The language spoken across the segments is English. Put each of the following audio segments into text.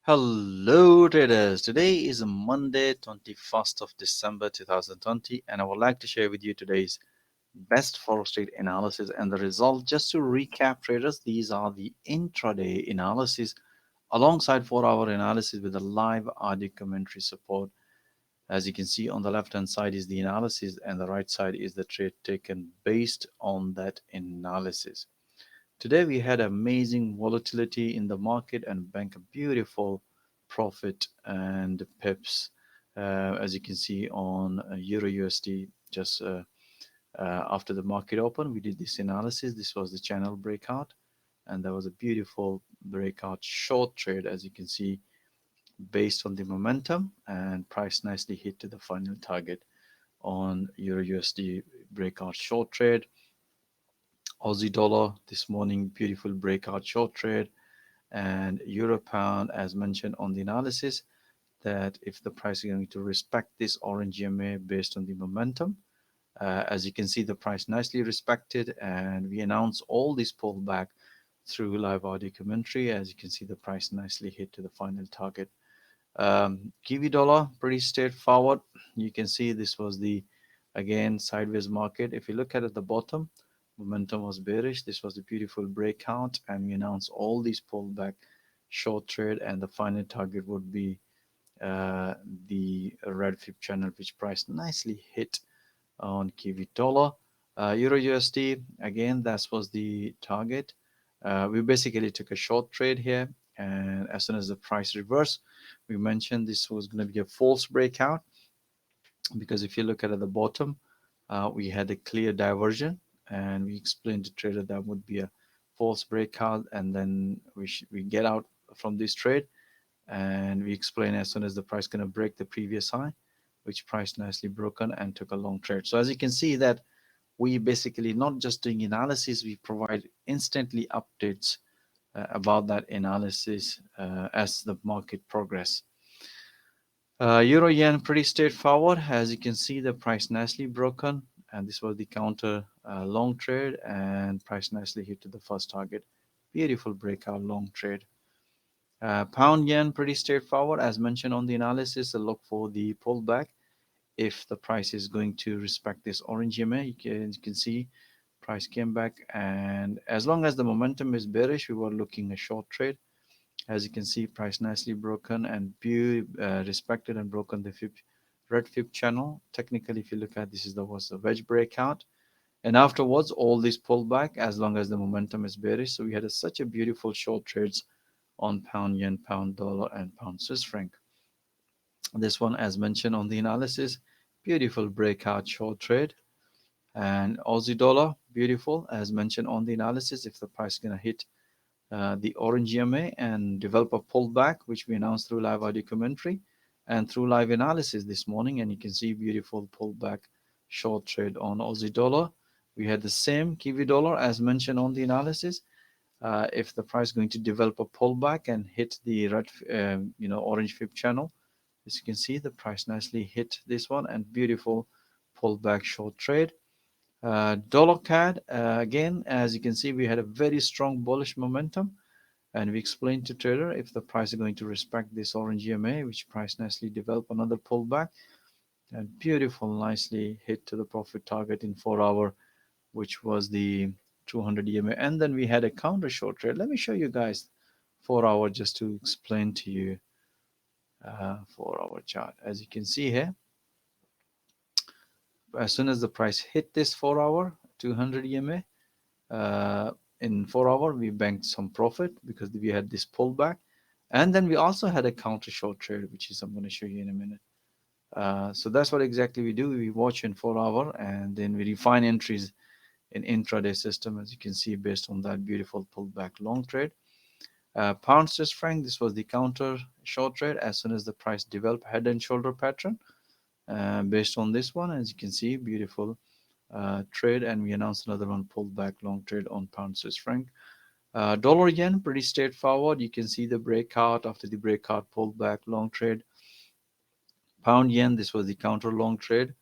Hello traders, today is Monday 21st of December 2020 and I would like to share with you today's best forex trade analysis and the result. Just to recap traders, these are the intraday analysis alongside 4-hour analysis with a live audio commentary support. As you can see on the left hand side is the analysis and the right side is the trade taken based on that analysis. Today we had amazing volatility in the market and bank a beautiful profit and pips, as you can see on Euro USD. Just after the market open, we did this analysis. This was the channel breakout, and there was a beautiful breakout short trade, as you can see, based on the momentum, and price nicely hit to the final target on Euro USD breakout short trade. Aussie dollar this morning, beautiful breakout short trade, and euro pound, as mentioned on the analysis, that if the price is going to respect this orange EMA based on the momentum, as you can see, the price nicely respected, and we announced all this pullback through live audio commentary. As you can see, the price nicely hit to the final target. Kiwi dollar, pretty straightforward. You can see this was the again sideways market. If you look at the bottom, momentum was bearish. This was a beautiful breakout, and we announced all these pullback short trade, and the final target would be the red fib channel, which price nicely hit on Kiwi dollar. Euro USD, again, that was the target. We basically took a short trade here, and as soon as the price reversed, we mentioned this was going to be a false breakout, because if you look at the bottom, we had a clear diversion, and we explained to trader that would be a false breakout, and then we get out from this trade, and we explain as soon as the price going to break the previous high, which price nicely broken and took a long trade. So as you can see that we basically not just doing analysis, we provide instantly updates about that analysis as the market progress. Euro yen, pretty straightforward. As you can see, the price nicely broken, and this was the counter long trade, and price nicely hit to the first target. Beautiful breakout long trade. Pound yen, pretty straightforward. As mentioned on the analysis, look for the pullback. If the price is going to respect this orange EMA, you can see price came back, and as long as the momentum is bearish, we were looking a short trade. As you can see, price nicely broken and respected and broken the red fib channel. Technically, if you look at this, was a wedge breakout, and afterwards all this pullback as long as the momentum is bearish. So we had such a beautiful short trades on pound yen, pound dollar, and pound Swiss franc. This one, as mentioned on the analysis, beautiful breakout short trade. And Aussie dollar, beautiful, as mentioned on the analysis. If the price is going to hit the orange EMA and develop a pullback, which we announced through live audio commentary and through live analysis this morning, and you can see beautiful pullback short trade on Aussie dollar. We had the same Kiwi dollar as mentioned on the analysis. If the price is going to develop a pullback and hit the red, orange fib channel, as you can see, the price nicely hit this one, and beautiful pullback short trade. Dollar CAD, again, as you can see, we had a very strong bullish momentum, and we explained to trader if the price is going to respect this orange EMA, which price nicely develop another pullback, and beautiful, nicely hit to the profit target in 4 hour, which was the 200 EMA. And then we had a counter short trade. Let me show you guys 4 hour just to explain to you 4 hour chart. As you can see here, as soon as the price hit this 4 hour 200 EMA, in 4 hour we banked some profit because we had this pullback, and then we also had a counter short trade, which is I'm going to show you in a minute. So that's what exactly we do. We watch in 4 hour, and then we refine entries in intraday system, as you can see, based on that beautiful pullback long trade. Pound Swiss franc, this was the counter short trade. As soon as the price developed head and shoulder pattern, based on this one, as you can see, beautiful trade, and we announced another one pullback long trade on pound Swiss franc. Dollar yen, pretty straightforward. You can see the breakout after the breakout pullback long trade. Pound yen, this was the counter long trade.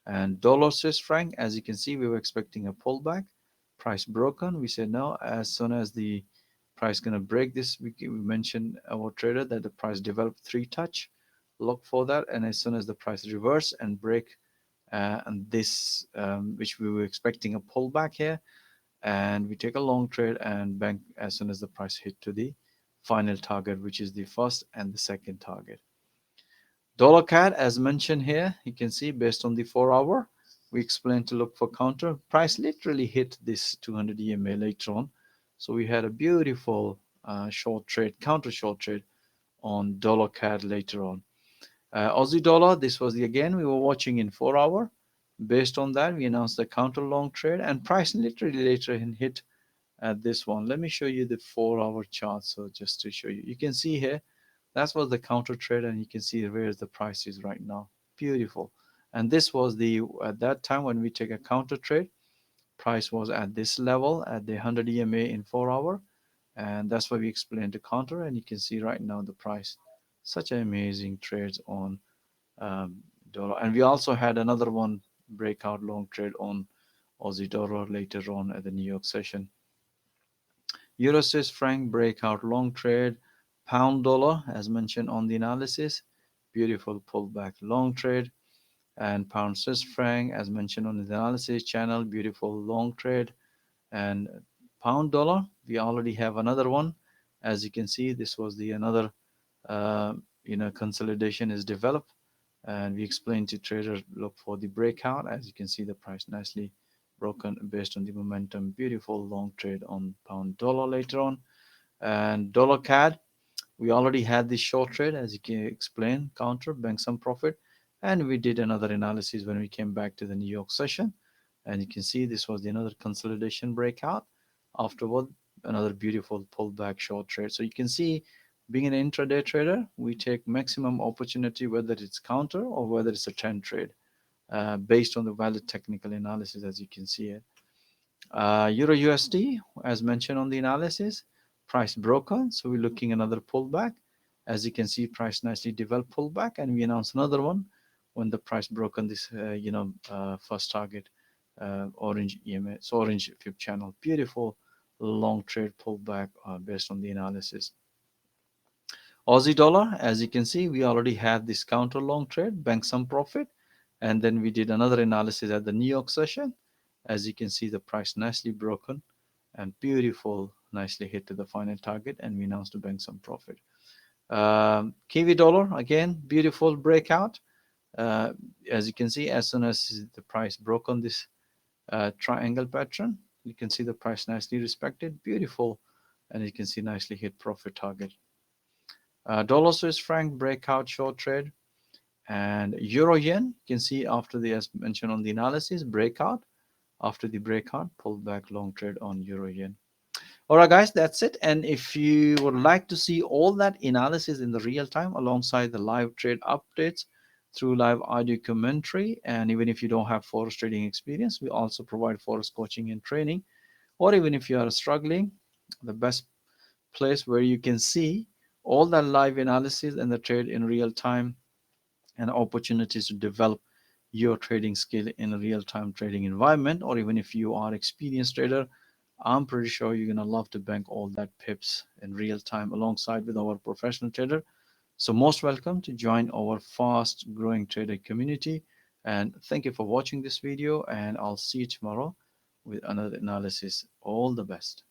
And dollar Swiss franc, as you can see, we were expecting a pullback. Price broken. We said no. As soon as the Price gonna break this. We mentioned our trader that the price developed three touch. Look for that, and as soon as the price reverse and break, and this which we were expecting a pullback here, and we take a long trade and bank as soon as the price hit to the final target, which is the first and the second target. Dollar CAD, as mentioned here, you can see based on the 4 hour, we explained to look for counter. Price literally hit this 200 EMA later on. So we had a beautiful short trade, counter short trade on dollar CAD later on. Aussie dollar, this was the again, we were watching in 4 hour. Based on that, we announced the counter long trade and price literally later hit at this one. Let me show you the 4 hour chart. So just to show you, you can see here, that was the counter trade, and you can see where the price is right now. Beautiful. And this was the at that time when we take a counter trade, price was at this level at the 100 EMA in 4 hour, and that's why we explained the counter. And you can see right now the price, such amazing trades on um, dollar. And we also had another one breakout long trade on Aussie dollar later on at the New York session. Euro Swiss franc breakout long trade, pound dollar as mentioned on the analysis, beautiful pullback long trade, and pound Swiss franc as mentioned on the analysis channel, beautiful long trade, and pound dollar we already have another one. As you can see, this was the another uh, consolidation is developed, and we explained to trader look for the breakout. As you can see, the price nicely broken based on the momentum. Beautiful long trade on pound dollar later on. And dollar CAD, we already had this short trade, as you can explain, counter bank some profit, and we did another analysis when we came back to the New York session. And you can see this was the another consolidation breakout. Afterward, another beautiful pullback short trade. So you can see, being an intraday trader, we take maximum opportunity whether it's counter or whether it's a trend trade, based on the valid technical analysis, as you can see it. Euro USD, as mentioned on the analysis, price broken, so we're looking another pullback. As you can see, price nicely developed pullback, and we announced another one when the price broken this, first target, orange EMA, so orange fib channel. Beautiful long trade pullback based on the analysis. Aussie dollar, as you can see, we already had this counter long trade, bank some profit, and then we did another analysis at the New York session. As you can see, the price nicely broken and beautiful, nicely hit to the final target, and we announced to bank some profit. Kiwi dollar, again, beautiful breakout. Uh, as you can see, as soon as the price broke on this triangle pattern, you can see the price nicely respected, beautiful, and you can see nicely hit profit target. Dollar Swiss franc breakout short trade, and euro yen. You can see after the, as mentioned on the analysis, breakout. After the breakout, pulled back long trade on euro yen. All right, guys, that's it. And if you would like to see all that analysis in the real time alongside the live trade updates through live audio commentary, and even if you don't have forex trading experience, we also provide forex coaching and training. Or even if you are struggling, the best place where you can see all that live analysis and the trade in real time, and opportunities to develop your trading skill in a real-time trading environment. Or even if you are experienced trader, I'm pretty sure you're gonna love to bank all that pips in real time alongside with our professional trader. So most welcome to join our fast growing trader community, and thank you for watching this video, and I'll see you tomorrow with another analysis. All the best.